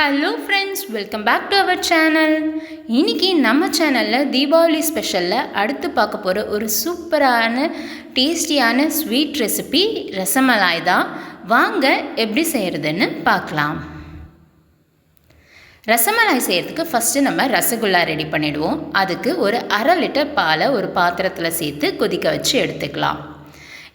Hello friends, welcome back to our channel. இன்றைக்கி நம்ம சேனலில் தீபாவளி ஸ்பெஷலில் அடுத்து பார்க்க போகிற ஒரு சூப்பரான டேஸ்டியான ஸ்வீட் ரெசிபி ரசமலாய் தான். வாங்க எப்படி செய்கிறதுன்னு பார்க்கலாம். ரசமலாய் செய்கிறதுக்கு ஃபஸ்ட்டு நம்ம ரசகுல்லா ரெடி பண்ணிவிடுவோம். அதுக்கு ஒரு 1/2 லிட்டர் பாலை ஒரு பாத்திரத்தில் சேர்த்து கொதிக்க வச்சு எடுத்துக்கலாம்.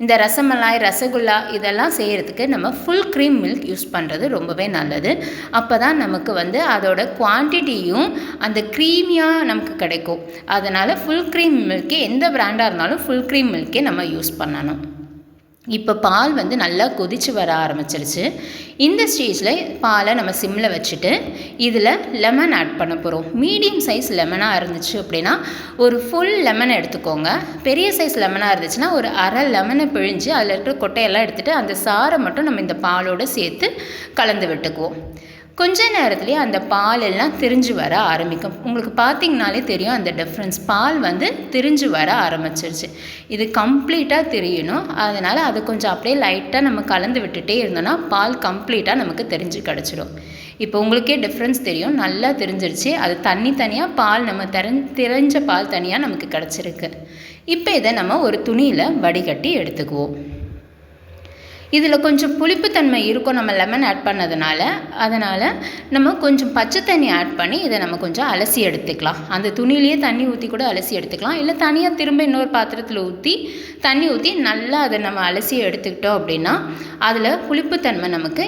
இந்த ரசமலாய், ரசகுல்லா இதெல்லாம் செய்கிறதுக்கு நம்ம ஃபுல் க்ரீம் மில்க் யூஸ் பண்ணுறது ரொம்பவே நல்லது. அப்போ தான் நமக்கு அதோட குவான்டிட்டியும் அந்த க்ரீமியாக நமக்கு கிடைக்கும். அதனால் ஃபுல் க்ரீம் மில்கே, எந்த பிராண்டாக இருந்தாலும் ஃபுல் க்ரீம் மில்கே நம்ம யூஸ் பண்ணணும். இப்போ பால் நல்லா கொதித்து வர ஆரம்பிச்சிருச்சு. இந்த ஸ்டேஜில் பாலை நம்ம சிம்மில் வச்சுட்டு இதில் லெமன் ஆட் பண்ண போகிறோம். மீடியம் சைஸ் லெமனாக இருந்துச்சு அப்படின்னா ஒரு ஃபுல் லெமனை எடுத்துக்கோங்க. பெரிய சைஸ் லெமனாக இருந்துச்சுன்னா ஒரு 1/2 லெமனை பிழிஞ்சு அதில் இருக்கிற கொட்டையெல்லாம் எடுத்துகிட்டு அந்த சாறை மட்டும் நம்ம இந்த பாலோடு சேர்த்து கலந்து விட்டுக்குவோம். கொஞ்ச நேரத்துலேயே அந்த பால் எல்லாம் திரிஞ்சு வர ஆரம்பிக்கும். உங்களுக்கு பார்த்திங்கனாலே தெரியும் அந்த டிஃப்ரென்ஸ். பால் திரிஞ்சு வர ஆரம்பிச்சிருச்சு. இது கம்ப்ளீட்டாக திரியணும். அதனால் அதை கொஞ்சம் அப்படியே லைட்டாக நம்ம கலந்து விட்டுட்டே இருந்தோன்னா பால் கம்ப்ளீட்டாக நமக்கு தெரிஞ்சு கிடச்சிடும். இப்போ உங்களுக்கே டிஃப்ரென்ஸ் தெரியும். நல்லா தெரிஞ்சிருச்சு. அது தண்ணி தனியாக, பால் நம்ம திரிஞ்ச பால் தனியாக நமக்கு கிடச்சிருக்கு. இப்போ இதை நம்ம ஒரு துணியில் வடிகட்டி எடுத்துக்குவோம். இதில் கொஞ்சம் புளிப்புத்தன்மை இருக்கும் நம்ம லெமன் ஆட் பண்ணதுனால. அதனால் நம்ம கொஞ்சம் பச்சை தண்ணி ஆட் பண்ணி இதை நம்ம கொஞ்சம் அலசி எடுத்துக்கலாம். அந்த துணியிலேயே தண்ணி ஊற்றி கூட அலசி எடுத்துக்கலாம். இல்லை தனியாக திரும்ப இன்னொரு பாத்திரத்தில் தண்ணி ஊற்றி நல்லா அதை நம்ம அலசி எடுத்துக்கிட்டோம் அப்படின்னா அதில் புளிப்புத்தன்மை நமக்கு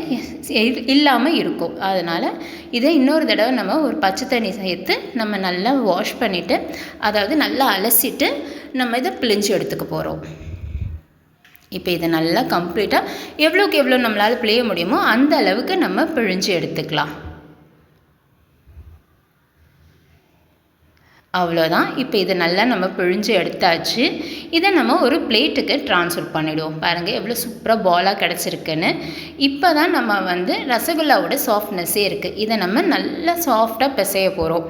இல்லாமல் இருக்கும். அதனால் இதை இன்னொரு தடவை நம்ம ஒரு பச்சை தண்ணி சேர்த்து நம்ம நல்லா வாஷ் பண்ணிவிட்டு, அதாவது நல்லா அலசிட்டு நம்ம இதை பிழிஞ்சு எடுத்துக்க போகிறோம். இப்போ இதை நல்லா கம்ப்ளீட்டாக எவ்வளோக்கு எவ்வளோ நம்மளால் பிழிய முடியுமோ அந்த அளவுக்கு நம்ம பிழிஞ்சு எடுத்துக்கலாம். அவ்வளோதான். இப்போ இதை நல்லா நம்ம பிழிஞ்சு எடுத்தாச்சு. இதை நம்ம ஒரு பிளேட்டுக்கு ட்ரான்ஸ்ஃபர் பண்ணிவிடுவோம். பாருங்கள் எவ்வளோ சூப்பராக பாலாக கிடச்சிருக்குன்னு. இப்போ தான் நம்ம ரசகுல்லாவோட சாஃப்ட்னஸ்ஸே இருக்குது. இதை நம்ம நல்லா சாஃப்டாக பிசைய போகிறோம்.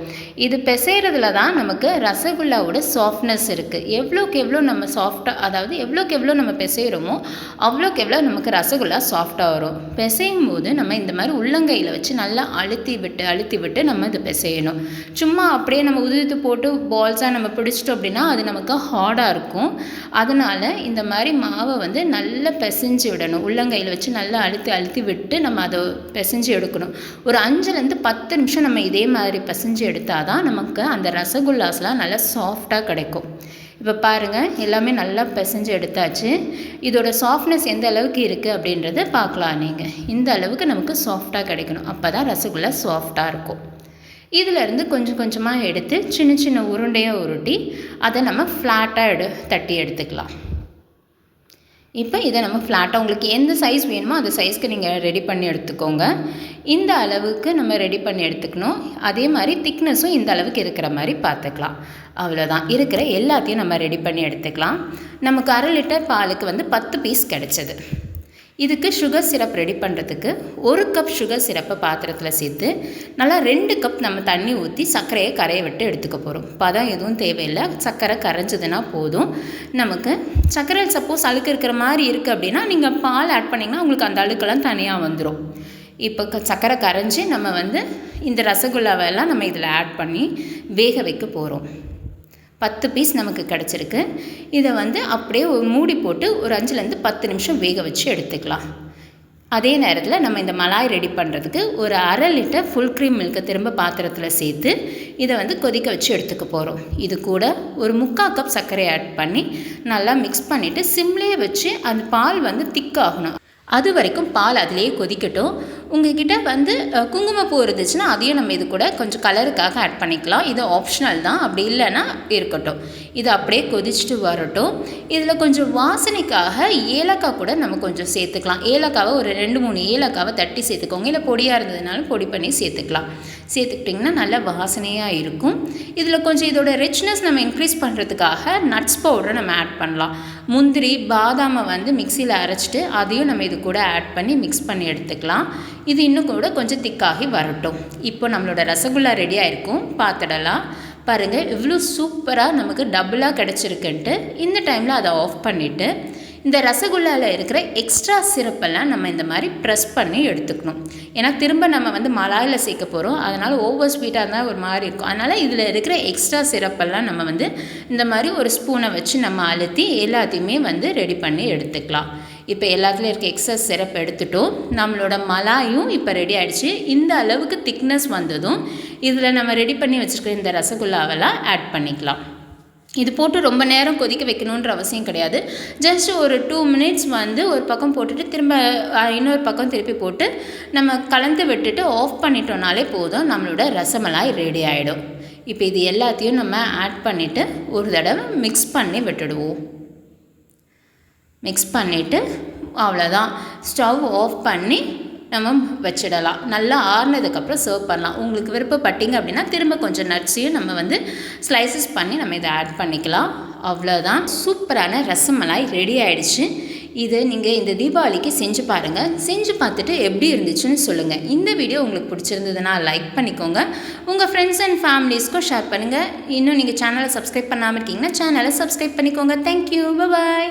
இது பிசைகிறதுல தான் நமக்கு ரசகுல்லாவோட சாஃப்ட்னஸ் இருக்குது. எவ்வளோக்கு எவ்வளோ நம்ம சாஃப்டாக, அதாவது எவ்வளோக்கு எவ்வளோ நம்ம பிசைகிறோமோ அவ்வளோக்கு எவ்வளோ நமக்கு ரசகுல்லா சாஃப்டாக வரும். பிசையும் போது நம்ம இந்த மாதிரி உள்ளங்கையில் வச்சு நல்லா அழுத்தி விட்டு நம்ம இதை பிசையணும். சும்மா அப்படியே நம்ம உதிர்த்து போட்டு பால்ஸாக நம்ம பிடிச்சிட்டோம் அப்படின்னா அது நமக்கு ஹார்டாக இருக்கும். அதனால் இந்த மாதிரி மாவை நல்லா பிசைஞ்சு விடணும். உள்ளங்கையில் வச்சு நல்லா அழுத்தி விட்டு நம்ம அதை பிசைஞ்சு எடுக்கணும். ஒரு 5லேருந்து 10 நிமிஷம் நம்ம இதே மாதிரி பிசைஞ்சு எடுத்தால் தான் நமக்கு அந்த ரசகுல்லாஸ்லாம் நல்லா சாஃப்டாக கிடைக்கும். இப்போ பாருங்கள் எல்லாமே நல்லா பிசைஞ்சு எடுத்தாச்சு. இதோட சாஃப்ட்னஸ் எந்த அளவுக்கு இருக்குது அப்படின்றத பார்க்கலாம். நீங்கள் இந்த அளவுக்கு நமக்கு சாஃப்டாக கிடைக்கணும். அப்போ தான் ரசகுல்லா சாஃப்டாக இருக்கும். இதிலேருந்து கொஞ்சம் கொஞ்சமாக எடுத்து சின்ன சின்ன உருண்டையாக உருட்டி அதை நம்ம ஃப்ளாட்டாக தட்டி எடுத்துக்கலாம். இப்போ இதை நம்ம ஃப்ளாட்டாக உங்களுக்கு எந்த சைஸ் வேணுமோ அந்த சைஸ்க்கு நீங்கள் ரெடி பண்ணி எடுத்துக்கோங்க. இந்த அளவுக்கு நம்ம ரெடி பண்ணி எடுத்துக்கணும். அதே மாதிரி திக்னஸும் இந்த அளவுக்கு இருக்கிற மாதிரி பார்த்துக்கலாம். அவ்வளோதான். இருக்கிற எல்லாத்தையும் நம்ம ரெடி பண்ணி எடுத்துக்கலாம். நமக்கு 1/2 லிட்டர் பாலுக்கு 10 பீஸ் கிடச்சிது. இதுக்கு சுகர் சிரப் ரெடி பண்ணுறதுக்கு 1 கப் சுகர் சிரப்பை பாத்திரத்தில் சேர்த்து நல்லா 2 கப் நம்ம தண்ணி ஊற்றி சர்க்கரையை கரைய விட்டு எடுத்துக்க போகிறோம். பதம் எதுவும் தேவையில்லை. சர்க்கரை கரைஞ்சதுன்னா போதும். நமக்கு சர்க்கரை சப்போஸ் அழுக்கு இருக்கிற மாதிரி இருக்குது அப்படின்னா நீங்கள் பால் ஆட் பண்ணிங்கன்னா உங்களுக்கு அந்த அழுக்கெல்லாம் தனியாக வந்துடும். இப்போ சர்க்கரை கரைஞ்சி நம்ம இந்த ரசகுல்லாவெல்லாம் நம்ம இதில் ஆட் பண்ணி வேக வைக்க போகிறோம். 10 பீஸ் நமக்கு கிடச்சிருக்கு. இதை அப்படியே ஒரு மூடி போட்டு ஒரு 5லேருந்து 10 நிமிஷம் வேக வச்சு எடுத்துக்கலாம். அதே நேரத்தில் நம்ம இந்த மலாய் ரெடி பண்ணுறதுக்கு ஒரு 1/2 லிட்டர் ஃபுல் க்ரீம் மில்கை திரும்ப பாத்திரத்தில் சேர்த்து இதை கொதிக்க வச்சு எடுத்துக்க போகிறோம். இது கூட ஒரு 3/4 கப் சர்க்கரை ஆட் பண்ணி நல்லா மிக்ஸ் பண்ணிவிட்டு சிம்லேயே வச்சு அந்த பால் திக்காகணும். அது வரைக்கும் பால் அதிலேயே கொதிக்கட்டும். உங்கள்கிட்ட குங்குமப்பூ இருந்துச்சுன்னா அதையும் நம்ம இது கூட கொஞ்சம் கலருக்காக ஆட் பண்ணிக்கலாம். இது ஆப்ஷனல் தான். அப்படி இல்லைன்னா இருக்கட்டும். இது அப்படியே கொதிச்சுட்டு வரட்டும். இதில் கொஞ்சம் வாசனைக்காக ஏலக்காய் கூட நம்ம கொஞ்சம் சேர்த்துக்கலாம். ஏலக்காவை ஒரு 2-3 ஏலக்காவை தட்டி சேர்த்துக்கோங்க. இல்லை பொடியாக இருந்ததுனாலும் பொடி பண்ணி சேர்த்துக்கலாம். சேர்த்துக்கிட்டிங்கன்னா நல்லா வாசனையாக இருக்கும். இதில் கொஞ்சம் இதோட ரிச்னஸ் நம்ம இன்க்ரீஸ் பண்ணுறதுக்காக நட்ஸ் பவுடரை நம்ம ஆட் பண்ணலாம். முந்திரி, பாதாமை மிக்சியில் அரைச்சிட்டு அதையும் நம்ம இது கூட ஆட் பண்ணி மிக்ஸ் பண்ணி எடுத்துக்கலாம். இது இன்னும் கூட கொஞ்சம் திக்காகி வரட்டும். இப்போ நம்மளோட ரசகுல்லா ரெடியாக இருக்கும். பார்த்துடலாம். பாருங்கள் எவ்வளோ சூப்பராக நமக்கு டபுளாக கிடச்சிருக்குன்ட்டு. இந்த டைமில் அதை ஆஃப் பண்ணிவிட்டு இந்த ரசகுல்லாவில் இருக்கிற எக்ஸ்ட்ரா சிரப்பெல்லாம் நம்ம இந்த மாதிரி ப்ரெஸ் பண்ணி எடுத்துக்கணும். ஏன்னா திரும்ப நம்ம வந்து மலாயில் சேர்க்க போகிறோம், அதனால் ஓவர் ஸ்வீட்டாக இருந்தால் ஒரு மாதிரி இருக்கும். அதனால் இதில் இருக்கிற எக்ஸ்ட்ரா சிரப்பெல்லாம் நம்ம வந்து இந்த மாதிரி ஒரு ஸ்பூனை வச்சு நம்ம அழுத்தி எல்லாத்தையுமே வந்து ரெடி பண்ணி எடுத்துக்கலாம். இப்போ எல்லாத்துலேயும் இருக்க எக்ஸஸ் சிரப் எடுத்துட்டோம். நம்மளோட மலாயும் இப்போ ரெடி ஆகிடுச்சு. இந்த அளவுக்கு திக்னஸ் வந்ததும் இதில் நம்ம ரெடி பண்ணி வச்சுருக்கிற இந்த ரசகுல்லாவெல்லாம் ஆட் பண்ணிக்கலாம். இது போட்டு ரொம்ப நேரம் கொதிக்க வைக்கணுன்ற அவசியம் கிடையாது. ஜஸ்ட் ஒரு 2 மினிட்ஸ் வந்து ஒரு பக்கம் போட்டுட்டு திரும்ப இன்னொரு பக்கம் திருப்பி போட்டு நம்ம கலந்து விட்டுட்டு ஆஃப் பண்ணிட்டோம்னாலே போதும், நம்மளோட ரசமலாய் ரெடி ஆகிடும். இப்போ இது எல்லாத்தையும் நம்ம ஆட் பண்ணிவிட்டு ஒரு தடவை மிக்ஸ் பண்ணி விட்டுடுவோம். மிக்ஸ் பண்ணிவிட்டு அவ்வளோதான், ஸ்டவ் ஆஃப் பண்ணி நம்ம வச்சிடலாம். நல்லா ஆறுனதுக்கப்புறம் சர்வ் பண்ணலாம். உங்களுக்கு விருப்பப்பட்டீங்க அப்படின்னா திரும்ப கொஞ்சம் நட்ஸையும் நம்ம வந்து ஸ்லைசஸ் பண்ணி நம்ம இதை ஆட் பண்ணிக்கலாம். அவ்வளோதான், சூப்பரான ரசமலாய் ரெடி ஆகிடுச்சு. இது நீங்கள் இந்த தீபாவளிக்கு செஞ்சு பாருங்கள். செஞ்சு பார்த்துட்டு எப்படி இருந்துச்சுன்னு சொல்லுங்கள். இந்த வீடியோ உங்களுக்கு பிடிச்சிருந்ததுன்னா லைக் பண்ணிக்கோங்க. உங்கள் ஃப்ரெண்ட்ஸ் அண்ட் ஃபேமிலிஸ்க்கும் ஷேர் பண்ணுங்கள். இன்னும் நீங்கள் சேனலை சப்ஸ்கிரைப் பண்ணாமல் இருக்கீங்கன்னா சேனலை சப்ஸ்கிரைப் பண்ணிக்கோங்க. தேங்க்யூ, பாய்.